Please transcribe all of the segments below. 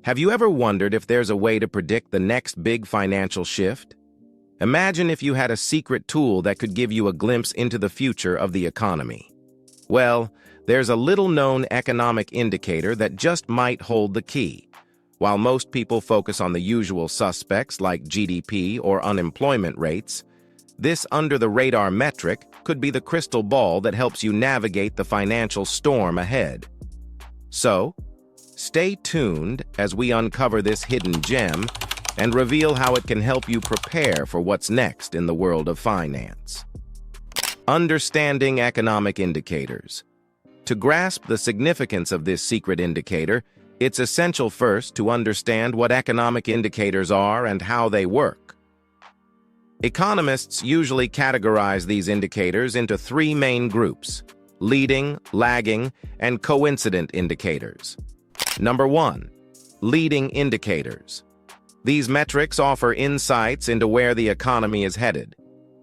Have you ever wondered if there's a way to predict the next big financial shift? Imagine if you had a secret tool that could give you a glimpse into the future of the economy. Well, there's a little-known economic indicator that just might hold the key. While most people focus on the usual suspects like GDP or unemployment rates, this under-the-radar metric could be the crystal ball that helps you navigate the financial storm ahead. So, stay tuned as we uncover this hidden gem and reveal how it can help you prepare for what's next in the world of finance. Understanding economic indicators. To grasp the significance of this secret indicator, it's essential first to understand what economic indicators are and how they work. Economists usually categorize these indicators into three main groups: leading, lagging, and coincident indicators. Number 1. Leading indicators. These metrics offer insights into where the economy is headed.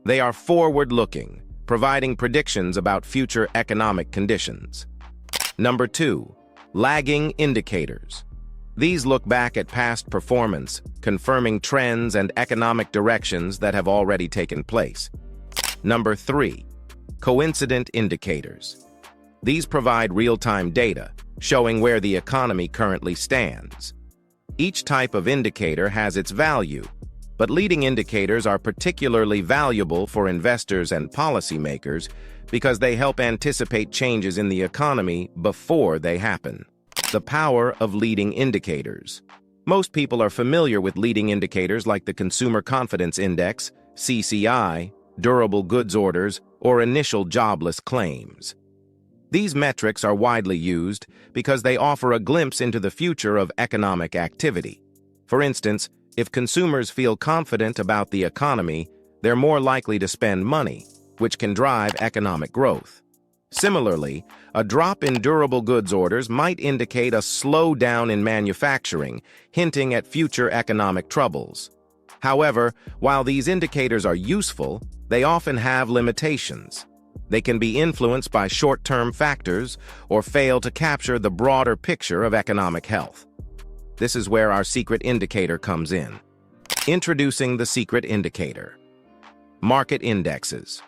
They are forward-looking, providing predictions about future economic conditions. Number 2. Lagging indicators. These look back at past performance, confirming trends and economic directions that have already taken place. Number 3. Coincident indicators. These provide real-time data, showing where the economy currently stands. Each type of indicator has its value, but leading indicators are particularly valuable for investors and policymakers because they help anticipate changes in the economy before they happen. The power of leading indicators. Most people are familiar with leading indicators like the Consumer Confidence Index, CCI, durable goods orders, or initial jobless claims. These metrics are widely used because they offer a glimpse into the future of economic activity. For instance, if consumers feel confident about the economy, they're more likely to spend money, which can drive economic growth. Similarly, a drop in durable goods orders might indicate a slowdown in manufacturing, hinting at future economic troubles. However, while these indicators are useful, they often have limitations. They can be influenced by short-term factors or fail to capture the broader picture of economic health. This is where our secret indicator comes in. Introducing the secret indicator. Market indexes.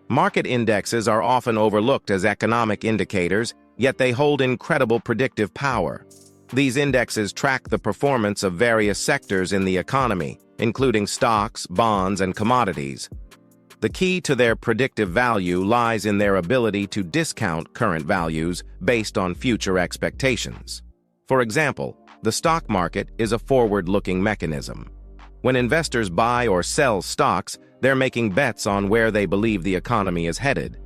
Market indexes are often overlooked as economic indicators, yet they hold incredible predictive power. These indexes track the performance of various sectors in the economy, including stocks, bonds, and commodities. The key to their predictive value lies in their ability to discount current values based on future expectations. For example, the stock market is a forward-looking mechanism. When investors buy or sell stocks, they're making bets on where they believe the economy is headed.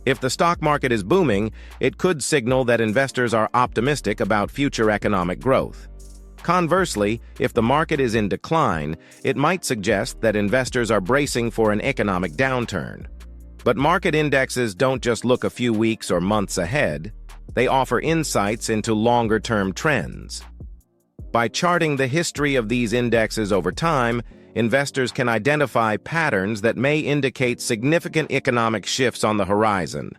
If the stock market is booming, it could signal that investors are optimistic about future economic growth. Conversely, if the market is in decline, it might suggest that investors are bracing for an economic downturn. But market indexes don't just look a few weeks or months ahead. They offer insights into longer-term trends. By charting the history of these indexes over time, investors can identify patterns that may indicate significant economic shifts on the horizon.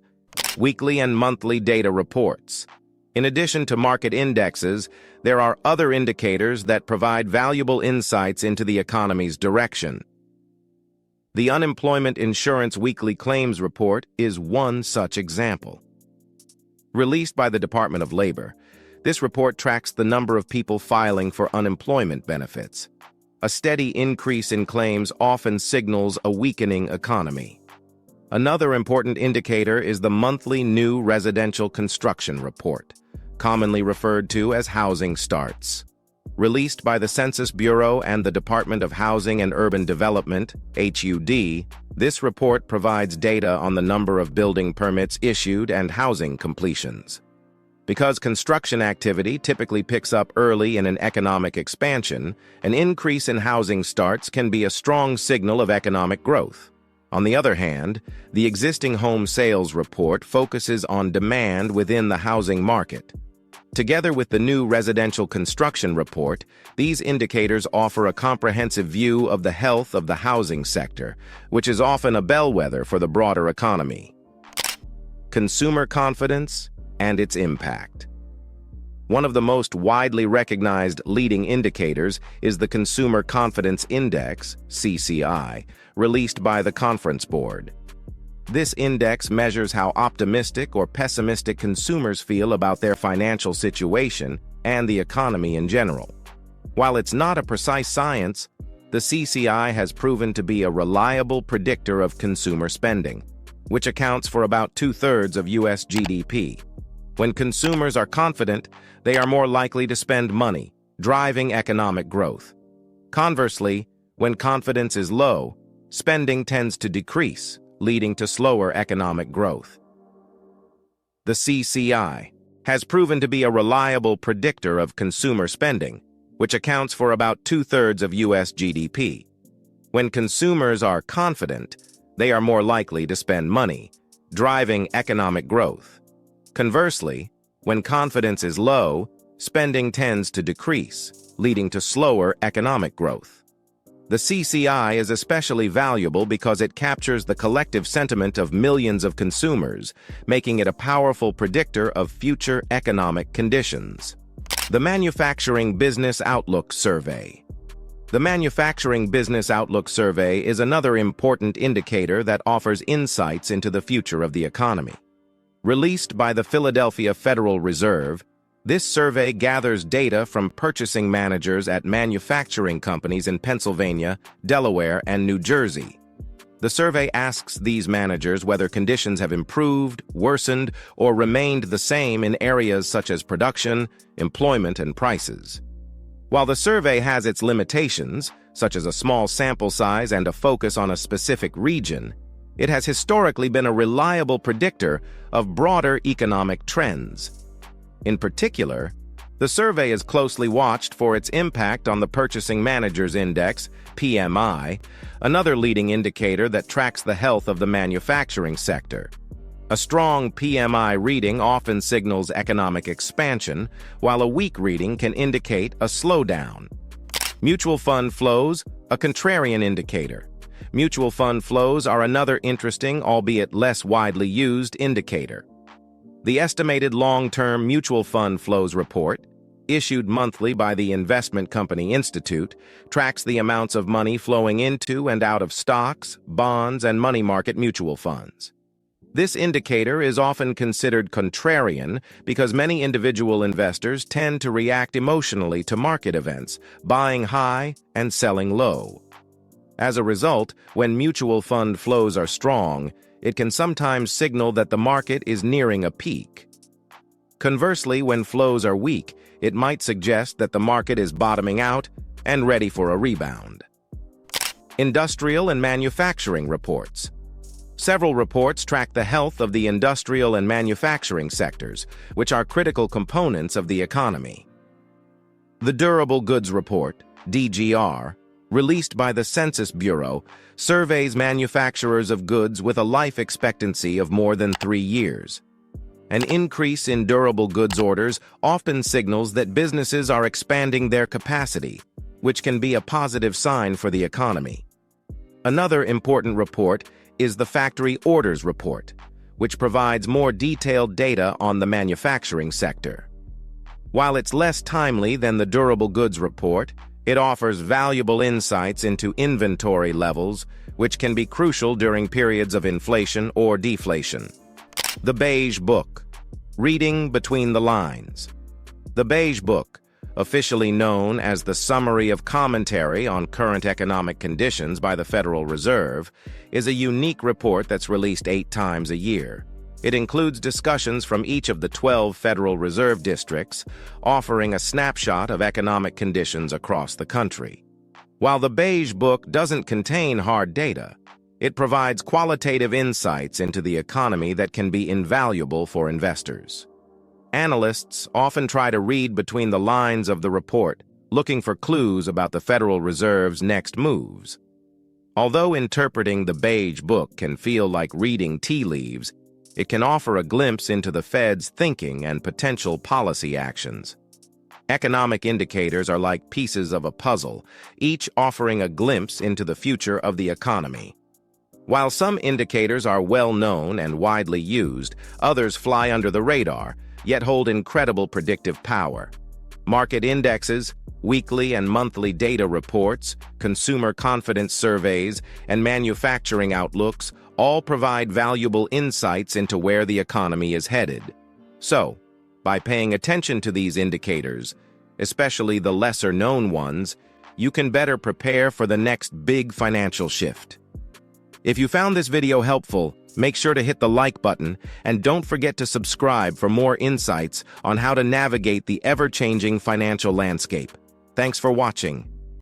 Weekly and monthly data reports. In addition to market indexes, there are other indicators that provide valuable insights into the economy's direction. The Unemployment Insurance Weekly Claims Report is one such example. Released by the Department of Labor, this report tracks the number of people filing for unemployment benefits. A steady increase in claims often signals a weakening economy. Another important indicator is the monthly New Residential Construction Report, commonly referred to as housing starts. Released by the Census Bureau and the Department of Housing and Urban Development, HUD, this report provides data on the number of building permits issued and housing completions. Because construction activity typically picks up early in an economic expansion, an increase in housing starts can be a strong signal of economic growth. On the other hand, the existing home sales report focuses on demand within the housing market. Together with the New Residential Construction Report, these indicators offer a comprehensive view of the health of the housing sector, which is often a bellwether for the broader economy. Consumer confidence and its impact. One of the most widely recognized leading indicators is the Consumer Confidence Index, CCI, released by the Conference Board. This index measures how optimistic or pessimistic consumers feel about their financial situation and the economy in general. While it's not a precise science, the CCI has proven to be a reliable predictor of consumer spending, which accounts for about 2/3 of U.S. GDP. When consumers are confident, they are more likely to spend money, driving economic growth. Conversely, when confidence is low, spending tends to decrease, leading to slower economic growth. The CCI has proven to be a reliable predictor of consumer spending, which accounts for about 2/3 of U.S. GDP. When consumers are confident, they are more likely to spend money, driving economic growth. Conversely, when confidence is low, spending tends to decrease, leading to slower economic growth. The CCI is especially valuable because it captures the collective sentiment of millions of consumers, making it a powerful predictor of future economic conditions. The Manufacturing Business Outlook Survey. The Manufacturing Business Outlook Survey is another important indicator that offers insights into the future of the economy. Released by the Philadelphia Federal Reserve, this survey gathers data from purchasing managers at manufacturing companies in Pennsylvania, Delaware, and New Jersey. The survey asks these managers whether conditions have improved, worsened, or remained the same in areas such as production, employment, and prices. While the survey has its limitations, such as a small sample size and a focus on a specific region, it has historically been a reliable predictor of broader economic trends. In particular, the survey is closely watched for its impact on the Purchasing Managers Index, PMI, another leading indicator that tracks the health of the manufacturing sector. A strong PMI reading often signals economic expansion, while a weak reading can indicate a slowdown. Mutual fund flows, a contrarian indicator. Mutual fund flows are another interesting, albeit less widely used, indicator. The estimated long-term mutual fund flows report, issued monthly by the Investment Company Institute, tracks the amounts of money flowing into and out of stocks, bonds, and money market mutual funds. This indicator is often considered contrarian because many individual investors tend to react emotionally to market events, buying high and selling low. As a result, when mutual fund flows are strong, it can sometimes signal that the market is nearing a peak. Conversely, when flows are weak, it might suggest that the market is bottoming out and ready for a rebound. Industrial and manufacturing reports. Several reports track the health of the industrial and manufacturing sectors, which are critical components of the economy. The Durable Goods Report, DGR, released by the Census Bureau, surveys manufacturers of goods with a life expectancy of more than 3 years. An increase in durable goods orders often signals that businesses are expanding their capacity, which can be a positive sign for the economy. Another important report is the Factory Orders Report, which provides more detailed data on the manufacturing sector. While it's less timely than the Durable Goods Report, it offers valuable insights into inventory levels, which can be crucial during periods of inflation or deflation. The Beige Book, reading between the lines. The Beige Book, officially known as the Summary of Commentary on Current Economic Conditions by the Federal Reserve, is a unique report that's released 8 times a year. It includes discussions from each of the 12 Federal Reserve districts, offering a snapshot of economic conditions across the country. While the Beige Book doesn't contain hard data, it provides qualitative insights into the economy that can be invaluable for investors. Analysts often try to read between the lines of the report, looking for clues about the Federal Reserve's next moves. Although interpreting the Beige Book can feel like reading tea leaves, it can offer a glimpse into the Fed's thinking and potential policy actions. Economic indicators are like pieces of a puzzle, each offering a glimpse into the future of the economy. While some indicators are well known and widely used, others fly under the radar, yet hold incredible predictive power. Market indexes, weekly and monthly data reports, consumer confidence surveys, and manufacturing outlooks all provide valuable insights into where the economy is headed. So, by paying attention to these indicators, especially the lesser-known ones, you can better prepare for the next big financial shift. If you found this video helpful, make sure to hit the like button and don't forget to subscribe for more insights on how to navigate the ever-changing financial landscape. Thanks for watching.